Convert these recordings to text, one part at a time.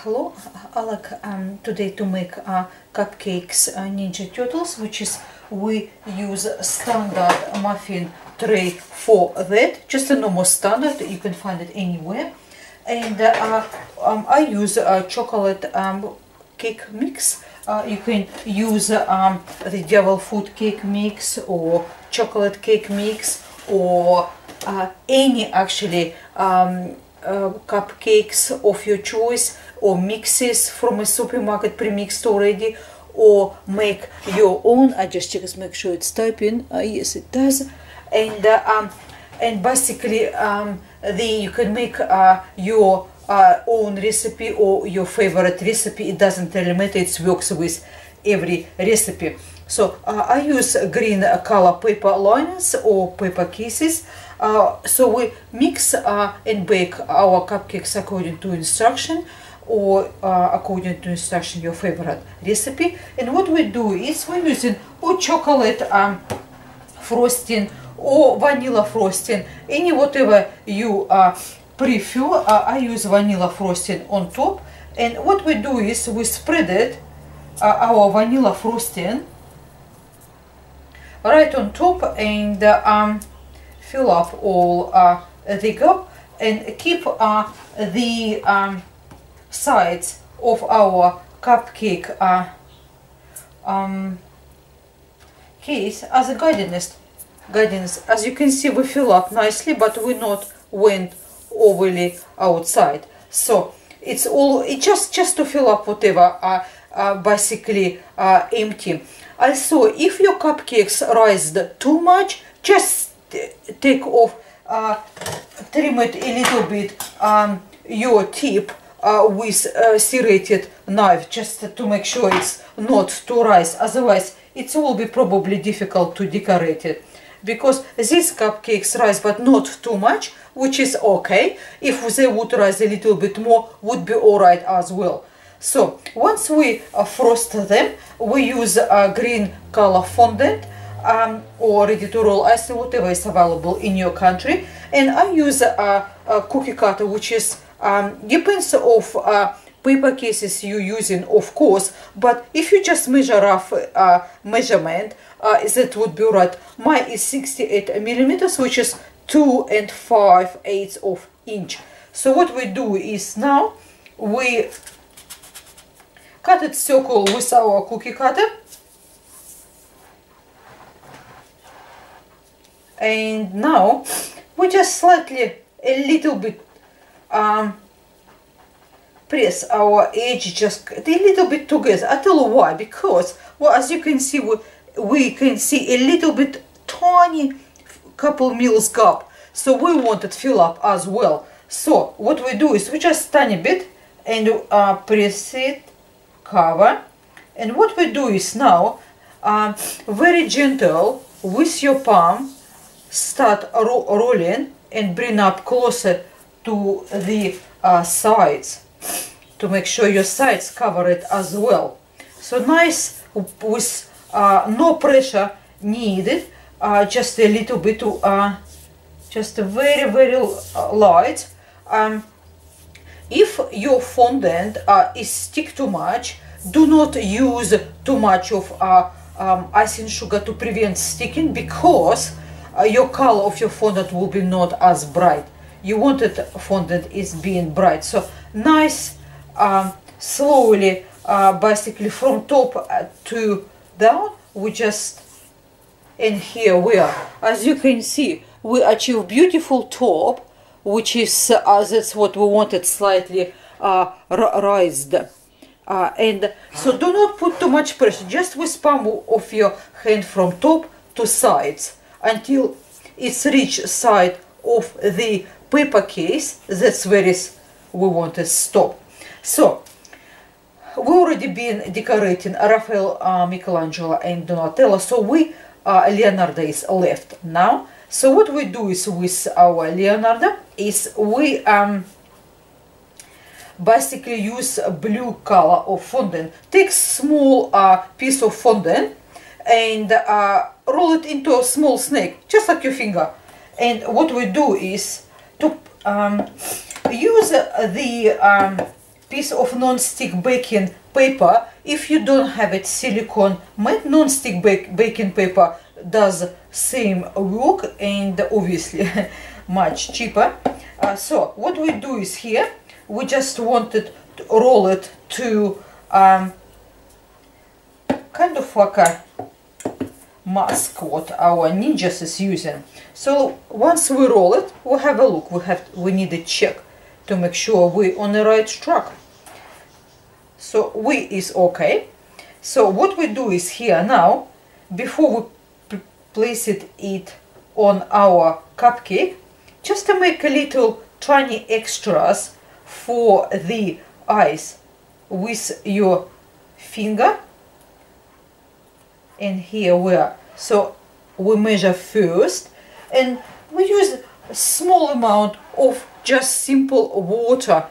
Hello, I like today to make cupcakes Ninja Turtles, which is we use standard muffin tray for that, just a normal standard, you can find it anywhere. And I use chocolate cake mix. You can use the Devil Food cake mix or chocolate cake mix or any actually cupcakes of your choice, or mixes from a supermarket pre-mixed already, or make your own. I just check, make sure it's typing. Yes, it does. And basically you can make your own recipe or your favorite recipe. It doesn't really matter, it works with every recipe. So I use green color paper liners or paper cases. So we mix and bake our cupcakes according to instruction, or according to instruction your favorite recipe. And what we do is we're using or chocolate frosting or vanilla frosting, any whatever you prefer. I use vanilla frosting on top, and what we do is we spread it our vanilla frosting right on top, and fill up all the gap, and keep the sides of our cupcake case as a guidance. As you can see, we fill up nicely, but we not went overly outside. So it's just to fill up whatever basically empty. Also, if your cupcakes raised too much, just take off, trim it a little bit your tip with a serrated knife, just to make sure it's not to rise. Otherwise it will be probably difficult to decorate it, because these cupcakes rise but not too much, which is okay. If they would rise a little bit more, would be alright as well. So once we frost them, we use green color fondant or ready to roll icing, whatever is available in your country. And I use a cookie cutter, which is depends of paper cases you're using, of course, but if you just measure rough measurement, that would be right. Mine is 68 millimeters, which is 2 5/8 of inch. So what we do is now we cut it circle with our cookie cutter, and now we just slightly a little bit press our edge just a little bit together. I tell you why, because, well, as you can see, we can see a little bit tiny couple mils gap, so we want it fill up as well. So what we do is we just tiny bit and press it, cover, and what we do is now very gentle with your palm start rolling and bring up closer to the sides, to make sure your sides cover it as well. So nice, with no pressure needed, just a little bit to just very light. If your fondant is stick too much, do not use too much of icing sugar to prevent sticking, because your color of your fondant will be not as bright. You wanted fondant is being bright. So nice, slowly, basically from top to down, we just, and here we are. As you can see, we achieve beautiful top, which is that's what we wanted, slightly raised. And so do not put too much pressure, just with palm of your hand from top to sides until it's reach side of the paper case. That's where we want to stop. So we already been decorating Raphael, Michelangelo and Donatello, so we Leonardo is left now. So what we do is with our Leonardo is we basically use a blue color of fondant. Take small piece of fondant and roll it into a small snake, just like your finger. And what we do is to use the piece of non-stick baking paper. If you don't have it, silicone matte non-stick baking paper does same work and obviously much cheaper. So what we do is here, we just wanted to roll it to kind of like a mask what our ninjas is using. So once we roll it, we have a look. We need a check to make sure we're on the right track. So we is okay. So what we do is here now, before we place it on our cupcake, just to make a little tiny extras for the ice with your finger. And here we are. So we measure first, and we use a small amount of just simple water.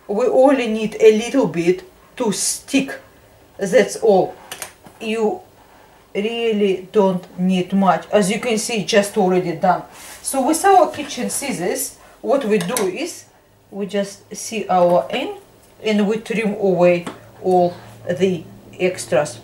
We only need a little bit to stick. That's all. You really don't need much. As you can see, just already done. So with our kitchen scissors, what we do is we just see our end and we trim away all the extras.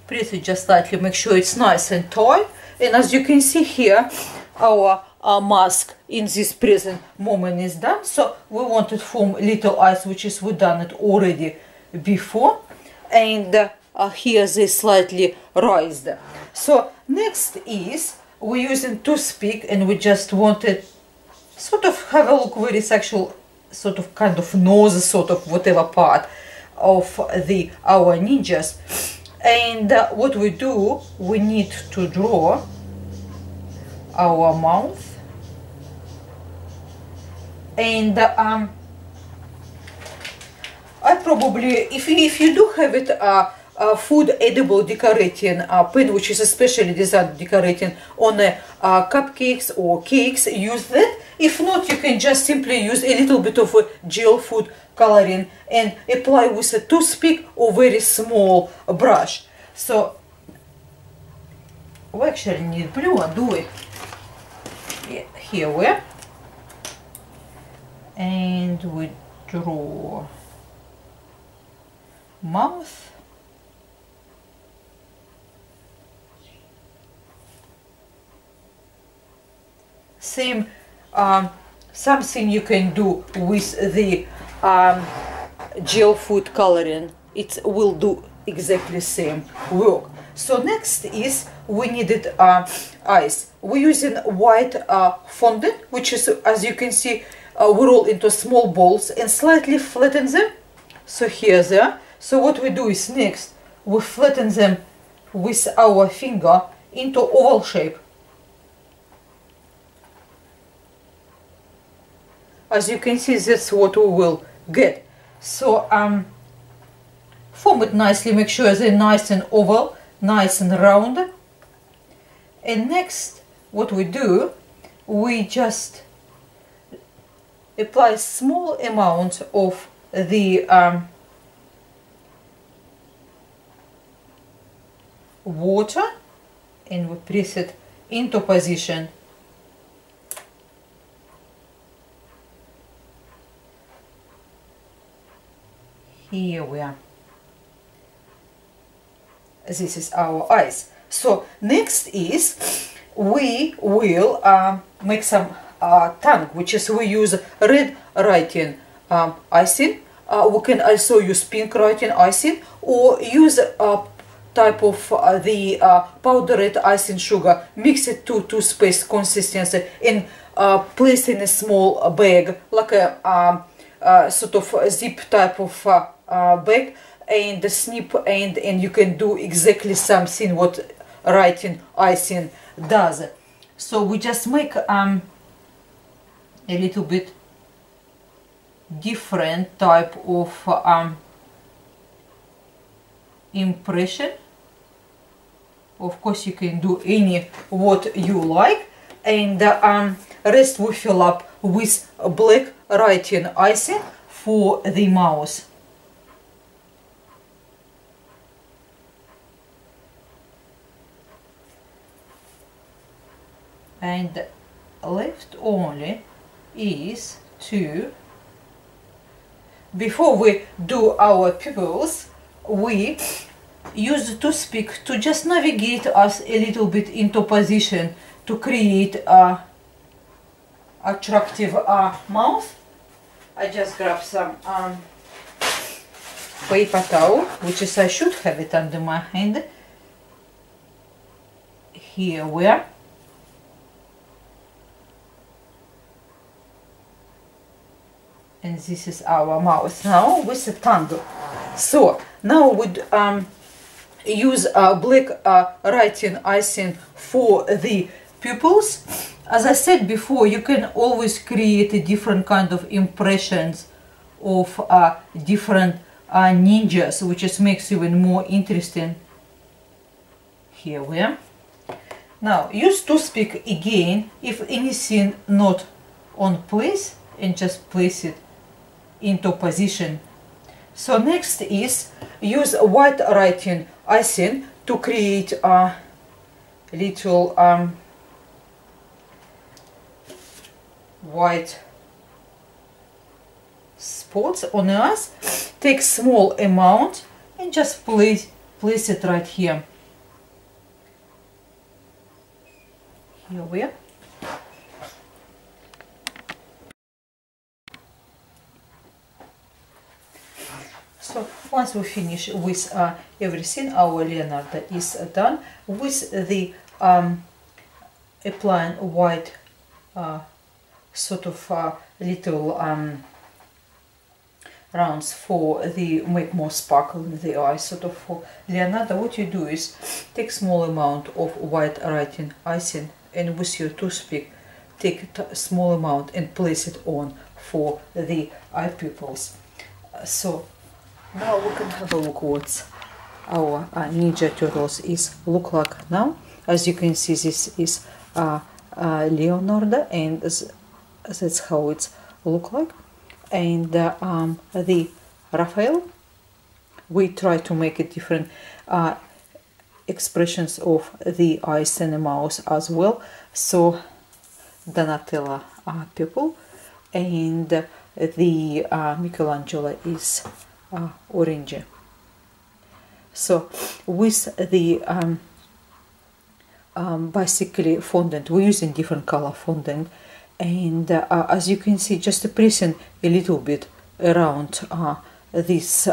Press it just slightly, make sure it's nice and tight. And as you can see here, our mask in this present moment is done. So we want to form little eyes, which is we done it already before. And here they slightly raised. So next is we're using toothpick, and we just wanted sort of have a look very sexual, sort of kind of nose, sort of whatever part of our ninjas. And what we do, we need to draw our mouth, and I probably, if you do have it, food edible decorating pen, which is especially designed decorating on cupcakes or cakes, use that. If not, you can just simply use a little bit of gel food coloring and apply with a toothpick or very small brush. So we actually need blue, do we? Yeah, here we are. And we draw mouth. Same something you can do with the gel food coloring. It will do exactly same work. So next is we needed eyes. We're using white fondant, which is, as you can see, we roll into small balls and slightly flatten them. So here they are. So what we do is next we flatten them with our finger into oval shape. As you can see, that's what we will get. So form it nicely, make sure they're nice and oval, nice and round. And next, what we do, we just apply small amount of the water, and we press it into position. Here we are. This is our eyes. So next is we will make some tongue, which is we use red writing icing. We can also use pink writing icing, or use a type of the powdered icing sugar. Mix it to toothpaste consistency and place in a small bag, like a sort of a zip type of bag, and snip, and you can do exactly something what writing icing does. So we just make a little bit different type of impression. Of course, you can do any what you like, and rest we fill up with black writing icing for the mouse. and left only is to, before we do our pupils, we use the toothpick to just navigate us a little bit into position to create a attractive mouth. I just grab some paper towel, which is, I should have it under my hand. Here we are. And this is our mouth now with the tongue. So now we'd use black writing icing for the pupils. As I said before, you can always create a different kind of impressions of different ninjas, which just makes even more interesting. Here we are. Now use toothpick again if anything not on place, and just place it into position. So next is use white writing icing to create a little white spots on the eyes. Take small amount and just place it right here. Here we are. So once we finish with everything, our Leonardo is done with the applying white sort of little rounds for the make more sparkle in the eye. Sort of for Leonardo, what you do is take small amount of white writing icing and with your toothpick take a small amount and place it on for the eye pupils. So now we can have a look what our Ninja Turtles is look like now. As you can see, this is Leonardo, and that's how it's look like. And the Raphael, we try to make it different expressions of the eyes and the mouth as well. So Donatella pupil, and the Michelangelo is orange. So with the basically fondant, we're using different color fondant, and as you can see, just pressing a little bit around this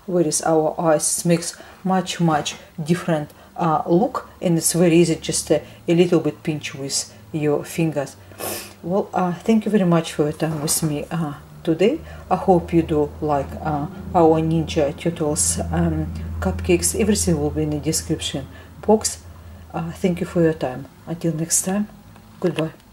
where is our eyes makes much different look, and it's very easy, just a little bit pinch with your fingers. Well, thank you very much for your time with me today. I hope you do like our Ninja Turtles cupcakes. Everything will be in the description box. Thank you for your time. Until next time, goodbye.